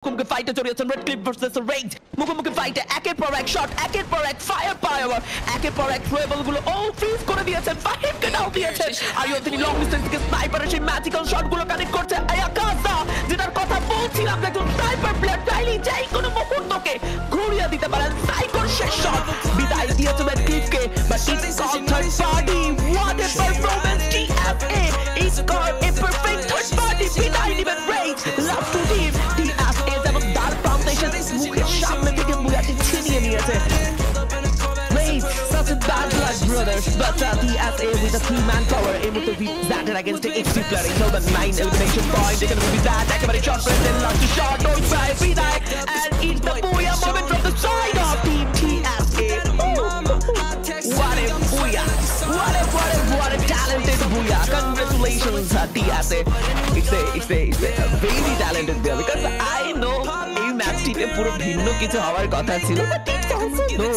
মুখোমুখি ফাইটে জড়িয়েছেন red cliff versus raise. মুখোমুখি ফাইটে একের পর এক শট, একের পর এক ফায়ার পাওয়ার, একের পর এক ট্রেবল গুলো ফ্রিজ করে দিয়েছেন, ফাহিমকে নাও দিয়েছেন। আর তিনি লং ডিস্টেন্স থেকে স্নাইপারের সেই ম্যাজিক্যাল শট গুলো কানেক্ট করছে। আয়াকাজা যেটার কথা বলছিলাম, একজন স্নাইপার প্লেয়ার চাইলেই যেই কোনো মুহূর্তকে ঘুরিয়ে দিতে পারেন। সাইকোর শেষ শট বিদায় দিয়েছে রেড ক্লিফকে, but it's call third party. What a performance! TFA is call a perfect third party. বিদায় দিবেন Raise. Love to team TFA যেমন দার ফাউন্ডেশন মুখের সামনে থেকে বুয়াটি ছিনিয়ে নিয়েছে। Raid, such a bad blood, brothers, but TFA with a 3-man power able to beat Zander against the XP player. He held a 9 elimination point. They're gonna be that. Everybody shot first and last to shot. Don't try, be that. And it's the booyah moment from the side of Team TFA. What a booyah! What a talented booyah! Congratulations, TFA. It's a very talented player because I know এই ম্যাচটিতে পুরো ভিন্ন কিছু হওয়ার কথা ছিল, but it's also no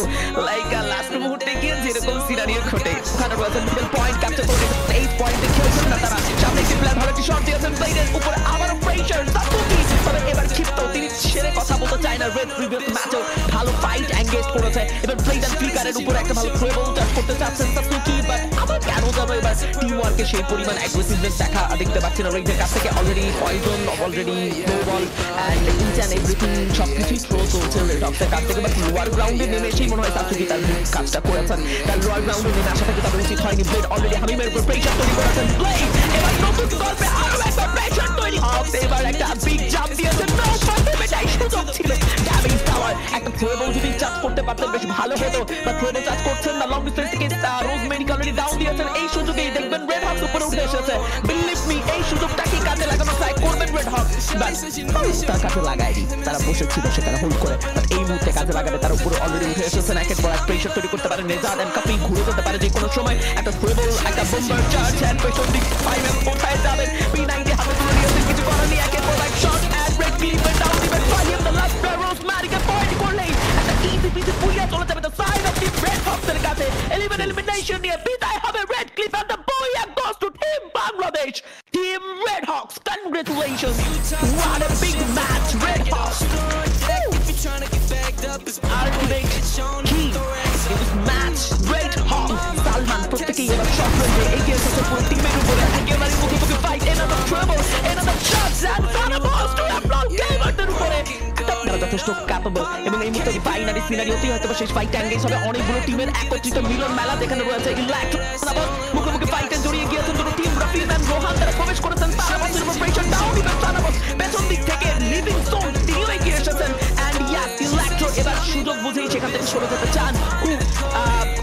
like last মুহূর্তে গিয়ে যেরকম সিনারিও ঘটে 100% মিডল পয়েন্ট ক্যাপচার করে 8 পয়েন্টে খেলছেন না তারা। সামনে একটি প্লেয়ার ভালো একটি শট দিয়েছেন, প্লেয়ারের উপরে আবারও প্রেসার সাতুকি, তবে এবার ক্ষিপ্ত তিনি ছেড়ে কথা বলতে চায় না। রেড প্রিভিয়াস ম্যাচেও ভালো ফাইট এঙ্গেজ করেছে, এবার প্লেড অ্যান্ড ফ্লিকারের উপরে একটা ভালো ট্রেবল টাচ করতে চাচ্ছেন সাতুকি, বাট আবার কেন যেন এবার টিম ওয়ার্কে সেই পরিমাণ অ্যাগ্রেসিভনেস দেখতে পাচ্ছি না রেডের কাছ থেকে। Already poison, already no ball and each and everything সবকিছুই থ্রো চলছে রেড হক্সের কাছ থেকে, বাট লোয়ার গ্রাউন্ডে নেমে এসেই মনে হয় সাতুকি তার কাজটা করেছেন। তার লোয়ার গ্রাউন্ডে নেমে আসাটা কি তাদের উচিত হয়নি? ব্লেড অলরেডি হামিমের উপর প্রেসার তৈরি করেছেন। ব্লেড এবার নতুন গল্পে আরো একবার প্রেসার তৈরি হবে, এবার একটা বিগ জাম্প দিয়েছেন। নো ফাইভ এটাই সুযোগ ছিল। ড্যামেজ টাওয়ার একটা থ্রোবল যদি চার্জ করতে পারতেন বেশ ভালো হতো, বা থ্রোবল চার্জ করছেন না। লং ডিস্টেন্স থেকে রোজমেরি অলরেডি ডাউন দিয়েছেন। এই সুযোগেই দেখবেন রেড হক্স উপরে উঠে এসেছে। বিলিভ মি, এই সুযোগটাকে কাজে লাগানো ট্রাই করবেন রেড হক্স, বাট তার কাছে লাগায়নি। তারা বসেছিল সেখানে হোল্ড করে, বাট এই মুহূর্তে কাজে লাগাবে তার উপরে অলরেডি উঠে এসেছেন। একের পর এক প্রেসার তৈরি করতে পারে নেজাদ এন্ড কাপি, ঘুরে যেতে পারে যে কোনো সময়। একটা থ্রোবল, একটা বোম্বার চার্জ এন্ড প্রেসার দিক ফাইনাল কোথায় যাবেন? P90 হাতে তুলে নিয়েছেন, কিছু করার নেই। একের পর এক shot and red cliff down দিবেন। ফাইনাল দ্য লাস্ট প্লেয়ার রোজমেরিকে পয়েন্ট করলেই একটা ইজি পিজি পুইয়া চলে যাবে the side of team red হক্সের কাছে। এলিমিনেশন নিয়ে বিদায় হবে red cliff and the booyah goes to Team Bangladesh. Team Red Hawks, congratulations. What a big match, Red Hawks. Ultimate key in this match, Red Hawks. Salman প্রত্যেকেই এবার shot রয়েছে, এগিয়ে এসেছে পুরো টিমের উপরে। একেবারে মুখোমুখি fight, another trouble, another shots and Thanos to applause গেমারদের উপরে। তারা যথেষ্ট ক্যাপেবল এবং এই মুহূর্তে বাইনারি সিনারিওতেই হয়তো শেষ ফাইট এঙ্গেজ হবে। অনেকগুলো টিমের একত্রিত মিলন মেলা যেখানে রয়েছে। মুখোমুখি ফাইটে জড়িয়ে গিয়েছেন দুটো টিম। রাফিজ এন্ড রোহান তারা প্রবেশ করেছেন। তারাবসের উপর প্রেসার ডাউন দিবেন তারাবস। পেছন দিক থেকে লিভিং স্টোন তিনিও এগিয়ে এসেছেন। অ্যান্ড ইয়াস, ইলেকট্রো এবার সুযোগ বুঝেই সেখান থেকে সরে যেতে চান।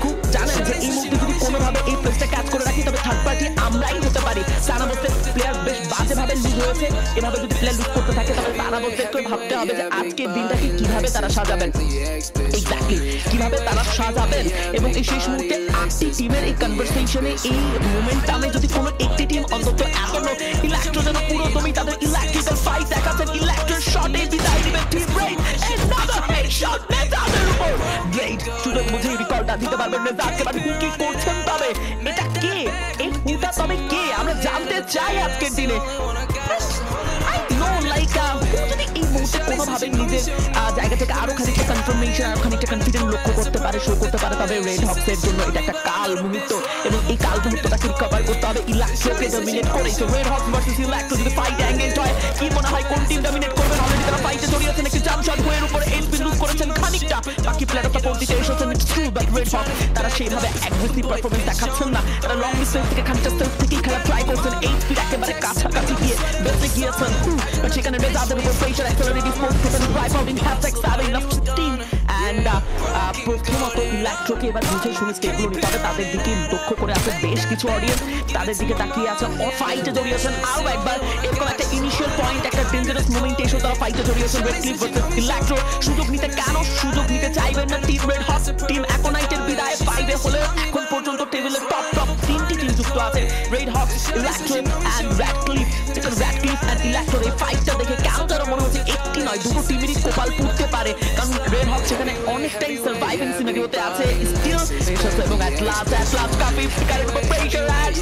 খুব জানেন যে এই মুহূর্তে যদি কোনোভাবে এই প্লেসটা ক্যাচ করে রাখি তবে থার্ড পার্টি আমরাই হতে পারি। তারাবসের প্লেয়ার বেশ বাজেভাবে লুজ হয়েছে। এভাবে যদি প্লেয়ার লুজ করতে থাকে তবে তারাবসকে ভাবতে হবে যে আজকের দিনটাকে কিভাবে তারা সাজাবেন, এক্স্যাক্টলি কিভাবে তারা সাজাবেন। এবং এই শেষ মুহূর্তে 8টি টিমের এই কনভারসেশনে, এই মোমেন্টামে যদি কোনো একটি টিম অন্তত এখনো ইলেকট্রো যেন পুরো তুমি তাদের ইলেকট্রিক্যাল ফাইট দেখাচ্ছেন। ইলেকট্রোর শটে বিদায় দিবেন টিম রেড। another headshot নেজাদের উপর। রেড সুযোগ বুঝেই রিকলটা দিতে পারবেন নেজাদকে, বাট কি করছেন তবে? এটা কে? এই হুটা তবে কে? আমরা জানতে চাই আজকের দিনে। যদি এই মুহূর্তে কোনোভাবে নিজের জায়গা থেকে আরো খানিকটা কনফার্মেশন, আরো খানিকটা কনফিডেন্ট লক্ষ্য করতে পারে, শো করতে পারে, তবে রেড হক্সের জন্য এটা একটা কাল মুহূর্ত এবং এই কাল মুহূর্তটাকে রিকভার করতে হবে ইলেকট্রোকে ডমিনেট করে। তো রেড হক্স ভার্সেস ইলেকট্রো যদি ফাইট এঙ্গেজ হয়, কি মনে হয় কোন টিম ডমিনেট করবেন? অলরেডি তারা ফাইটে জড়িয়েছেন, একটি জাম্প শট বইয়ের উপরে এসপি লুজ করেছেন খানিকটা। বাকি প্লেয়াররা সাপোর্ট দিতে এসেছেন, it's true, but red Hawks তারা সেইভাবে অ্যাগ্রেসিভ পারফরমেন্স দেখাচ্ছেন না। তারা লং ডিস্টেন্স থেকে খানিকটা সেলফ থেকেই খেলা ট্রাই করছেন। এইচপির একেবারে কাছাকাছি গিয়ে বেঁচে গিয়েছেন, বাট সেখানে রেজাদের উপর প্রেসার অ্যাক্সেলারেটিভ ফোর্স থেকে drive out in Haptex having enough steam and প্রথমত ইলেকট্রোকে এবার বুঝে শুনে স্টেপগুলো নিতে হবে। তাদের দিকে লক্ষ্য করে আছে বেশ কিছু অডিয়েন্স, তাদের দিকে তাকিয়ে আছে, ফাইটে জড়িয়েছেন আরো একবার। এরকম একটা ইনিশিয়াল পয়েন্ট, একটা ডেঞ্জারাস মোমেন্ট এসে তারা ফাইটে জড়িয়েছেন। রেড ক্লিফ ভার্সেস ইলেকট্রো সুযোগ নিতে কেন সুযোগ নিতে চাইবেন না টিম রেড হক্স? টিম অ্যাকোনাইটের বিদায় 5-এ হলেও এখন পর্যন্ত টেবিলের টপ 3টি টিম যুক্ত আছে। Red hawks, electro and red cliff. Red cliff and ইলেকট্রোর এই ফাইটটা দেখে কেন যেন মনে হচ্ছে একটি নয় দুটো টিমেরই কপাল পুড়তে পারে, কারণ রেড হক্স সেখানে অনেকটাই সার্ভাইভিং সিনারিওতে আছে স্টিল এসেছে। এবং at last কাপি ফিকারের উপর pressure and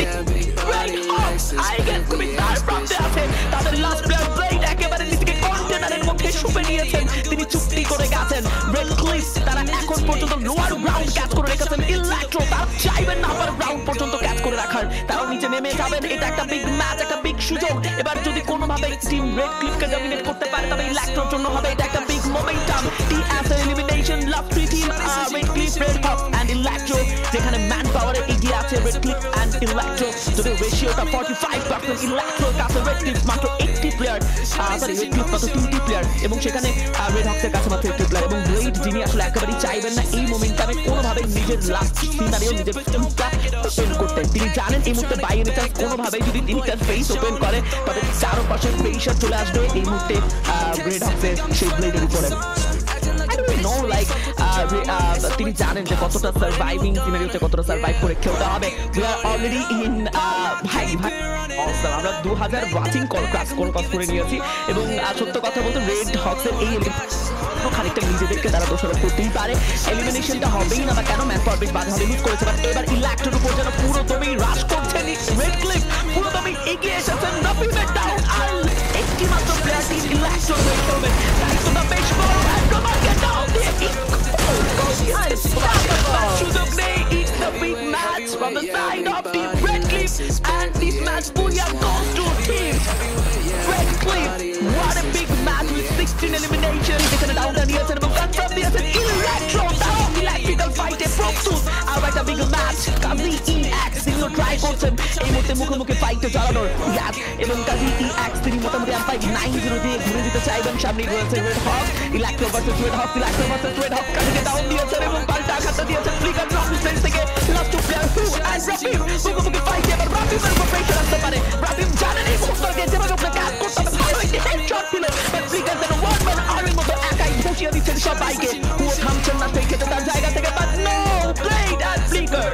Red Hawks I guess খুবই তার প্রান্তে আছে। তাদের লাস্ট প্লেয়ার ব্লেড একেবারে নিজেকে কন্টেনারের মধ্যে শুপে নিয়েছেন, তিনি চুক্তি করে গেছেন। রেড ক্লিফ তারা এখন পর্যন্ত লোয়ার রাউন্ড ক্যাচ করে রেখেছেন। ইলেকট্রো তারা চাইবেন না আবার রাউন্ড পর্যন্ত ক্যাচ করে রাখার, তারাও নিচে নেমে যাবেন। এটা একটা বিগ ম্যাচ, একটা বিগ সুযোগ। এবার যদি কোনোভাবে টিম রেড ক্লিফকে ডমিনেট করতে পারে তবে ইলেকট্রোর জন্য হবে এটা একটা বিগ মোমেন্টাম। টিএস elimination last 3 team Red cliff, Red Hawk and Electro, যেখানে ম্যান পাওয়ারে এগিয়ে আছে রেড ক্লিফ এন্ড ইলেকট্রো। যদি রেশিওটা 45% ইলেকট্রোর কাছে, রেড ক্লিফ মাত্র 80 প্লেয়ার, সরি রেড ক্লিফ মাত্র 20 প্লেয়ার, এবং সেখানে রেড হকসের কাছে মাত্র 80 প্লেয়ার। এবং ব্লেড যিনি আসলে একেবারেই চাইবেন না এই মোমেন্টামে কোনোভাবে নিজের লাস্ট সিনারিও নিজের ফেসটা ওপেন করতে। তিনি জানেন এই মুহূর্তে বাই এনি চান্স কোনোভাবে যদি তিনি তার ফেস ওপেন করে তবে চারপাশের প্রেশার চলে আসবে এই মুহূর্তে রেড হকসের সেই ব্লেডের উপরে। তিনি জানেন যে কতটা সার্ভাইভিং সিনারিওতে কতটা সার্ভাইভ করে খেলতে হবে। উই আর অলরেডি ইন ভাই অসাম, আমরা 2000 ওয়াচিং কল ক্রাস করে নিয়েছি। এবং সত্য কথা বলতে রেড হকসের এই খানিকটা নিজেদেরকে তারা দোষারোপ করতেই পারে। এলিমিনেশনটা হবেই না বা কেন, ম্যাচ পারফেক্ট বাধা হবে লুজ করেছে, বাট এবার ইলেকট্রোর উপর যেন পুরোদমই রাশ করছেন রেড ক্লিফ, পুরোদমই এগিয়ে এসেছেন। রাফিমের ডাউন আর একটি মাত্র প্লেয়ার টিম ইলেকট্রো হয়ে খেলবেন, দায়িত্বটা বেশ বড়। রোমানকে ডাউন দিয়ে সুযোগ নেই। It's the big match from the side of Team Red Cliff, and this match Booyah goes to Team Red Cliff. What a big match with 16 eliminations. যেখানে ডাউনটা নিয়েছেন এবং কনফার্ম দিয়েছেন ইলেকট্রো, তাও ইলেকট্রিক্যাল ফাইটে প্রস্তুত। আর একটা বিগ ম্যাচ, কাজী EX তিনিও try করছেন এই মুহূর্তে মুখোমুখি ফাইটে চালানোর ইয়াস, এবং কাজী ইএক্স তিনি মোটামুটি আম্পায়ার 9-0 দিয়ে ঘুরে দিতে চাইবেন। সামনে রয়েছে red hawk, electro versus red hawk, electro versus red hawk. কাজীকে ডাউন দিয়েছেন এবং পাল্টা আঘাতটা দিয়েছেন ফ্লিকার লং ডিস্টেন্স থেকে। Last two player who and রাফিম মুখোমুখি ফাইটে, এবার রাফিমের উপর প্রেশার আসতে পারে। রাফিম জানেন এই মুহূর্তে যেভাবে ওকে ক্যাচ করতে হবে, ভালো একটি হেডশট দিল, বাট ফ্লিকার যেন ওয়ান ম্যান আর্মির মতো একাই বসিয়ে দিচ্ছেন সবাইকে। হুও থামছেন না সেই ক্ষেত্রে তার জায়গা থেকে, but no Blade and Flicker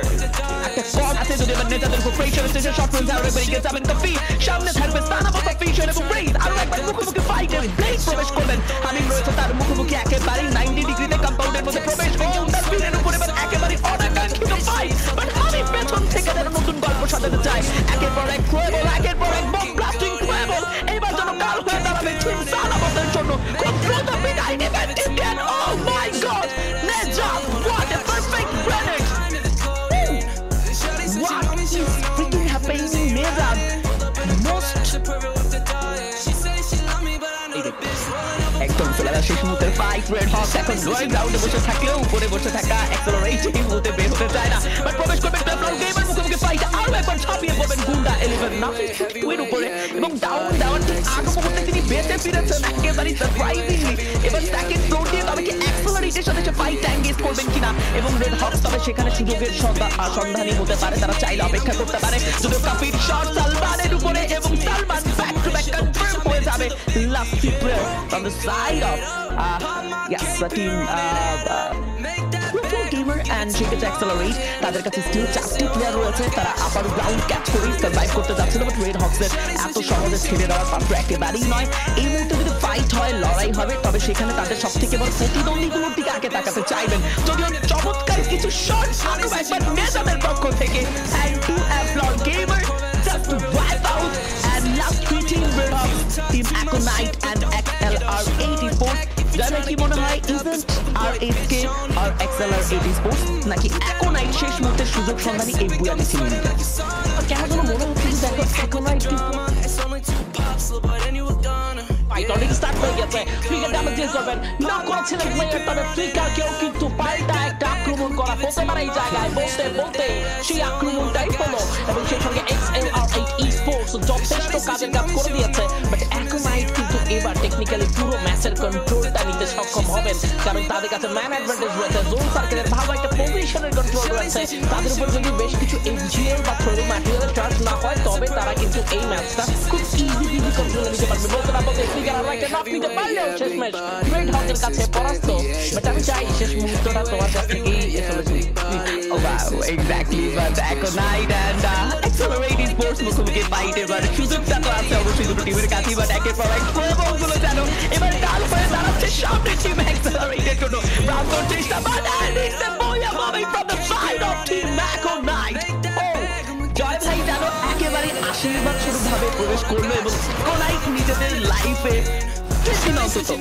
একটা কল আছে। যদি এবার নেতাদের উপর প্রেশার এসেছে, শট ফিল্ড আর এবার এগিয়ে যাবেন কফি, সামনে থাকবে স্থানাবত ফিশার এবং ব্রেইজ। আরো একবার মুখোমুখি ফাইটে ব্লেড প্রবেশ করবেন। হামিম রয়েছে তার মুখোমুখি একেবারেই 90 ডিগ্রিতে কম্পাউন্ডের মধ্যে প্রবেশ। ও তার ফিলের উপর এবার একেবারে অনাকাঙ্ক্ষিত ফাইট, বাট হামিম পেছন থেকে যেন নতুন গল্প সাজাতে চায়। একের পর এক ট্রেবল, একের পর এক বম ব্লাস্টিং ট্রেবল। এবার যেন কাল হয়ে দাঁড়াবে টিম স্থানাবতের জন্য। খুব দ্রুত বিদায় নেবেন team. Oh my God, Nejat, what a perfect grenade! What is freaking happening, Nejat? একদম চলে শেষ মুহূর্তের ফাইট। রেড হক এখন লোয়ার গ্রাউন্ডে বসে থাকলেও উপরে বসে থাকা অ্যাক্সেলারেটিং মুহূর্তে বের হতে চায় না, বাট প্রবেশ করবেন প্লেব্লাউ গেমার মুখোমুখি ফাইটে। আরো একবার ছাপিয়ে পড়বেন গুন্ডা 11 নাফিস 52 এর উপরে, এবং ডাউন দেওয়ার ঠিক আগে মুহূর্তে তিনি বেঁচে ফিরেছেন একেবারে সারপ্রাইজিংলি। এবার সেকেন্ড ফ্লোর দিয়ে তবে কি অ্যাক্সেলারেটের সাথে ফাইটটা এঙ্গেজ করবেন কিনা, এবং রেড হক তবে সেখানে সুযোগের সন্ধানী হতে পারে, তারা চাইলে অপেক্ষা করতে পারে। যদিও কাফির শট সালমানের উপরে, এবং Salman back to back confirm হয়ে যাবে last player from the side of yes the team gamer and জিকেট অ্যাক্সেলারেট। তাদের কাছে স্টিল 4টি প্লেয়ার রয়েছে, তারা আপার গ্রাউন্ড ক্যাচ করে সার্ভাইভ করতে যাচ্ছিল, বাট রেড হকসের এত সহজে ছেড়ে দেওয়ার পাত্র একেবারেই নয়। এই মুহূর্তে যদি ফাইট হয়, লড়াই হবে, তবে সেখানে তাদের সবথেকে বড় প্রতিদ্বন্দ্বীগুলোর দিকে আগে তাকাতে চাইবেন। যদিও চমৎকার কিছু শট আরো একবার নেজামের পক্ষ থেকে, and to Flor Gamer just to wipe out, and last 3 team red hawks, team Aconite and XLR84। জানেন কি মনে হয়, ইভেন্ট RSK আর XLR80 স্পোর্টস নাকি Aconite শেষ মুহূর্তের সুযোগ সন্ধানী এই বুয়া টিম? কেন যেন মনে হচ্ছে যে দেখো Aconite ফাইট অলরেডি স্টার্ট হয়ে গেছে। ফ্লিকার ড্যামেজ করবেন, নক করেছিলেন প্লেয়ার, তবে ফ্লিকারকেও কিন্তু পাল্টা একটা আক্রমণ করা হতে পারে এই জায়গায়। বলতে সেই আক্রমণটাই হলো, এবং সেই সঙ্গে XLR8 স্পোর্টস যথেষ্ট কাজের কাজ করে দিয়েছে, বাট Aconite কিন্তু এবার টেকনিক্যালি পুরো ম্যাচের কন্ট্রোলটা নিতে সক্ষম হবেন, কারণ তাদের কাছে ম্যান অ্যাডভান্টেজ রয়েছে, জোন সার্কেলের ভালো একটা পজিশনের কন্ট্রোল রয়েছে। তাদের উপর যদি বেশ কিছু এফজিএল বা থ্রো ম্যাটেরিয়াল চার্জ না হয়, তবে তারা কিন্তু এই ম্যাচটা খুব ইজিলি কন্ট্রোলে নিতে পারবে। বলতে না বলতে ফ্লিকার আর একটা নক নিতে পারলেও শেষ ম্যাচ রেড হকের কাছে পরাস্ত। বাট আমি চাই শেষ মুহূর্তটা তোমার কাছ থেকেই চলেছি। Wow, exactly, but Aconite and XLR80 sports মুখোমুখি ফাইট। এবার সুযোগটা তো আছে অবশ্যই দুটো টিমের কাছে, বাট একের পর এক প্রবলগুলো যেন এবার কাল হয়ে দাঁড়াচ্ছে সামনে টিম XLR80 জন্য। ব্রাউন চেষ্টা, but and it's the Booyah coming from the side of team Aconite। জয় ভাই যেন একেবারে আশীর্বাদ স্বরূপ ভাবে প্রবেশ করলো, এবং Aconite নিজেদের লাইফে অন্তত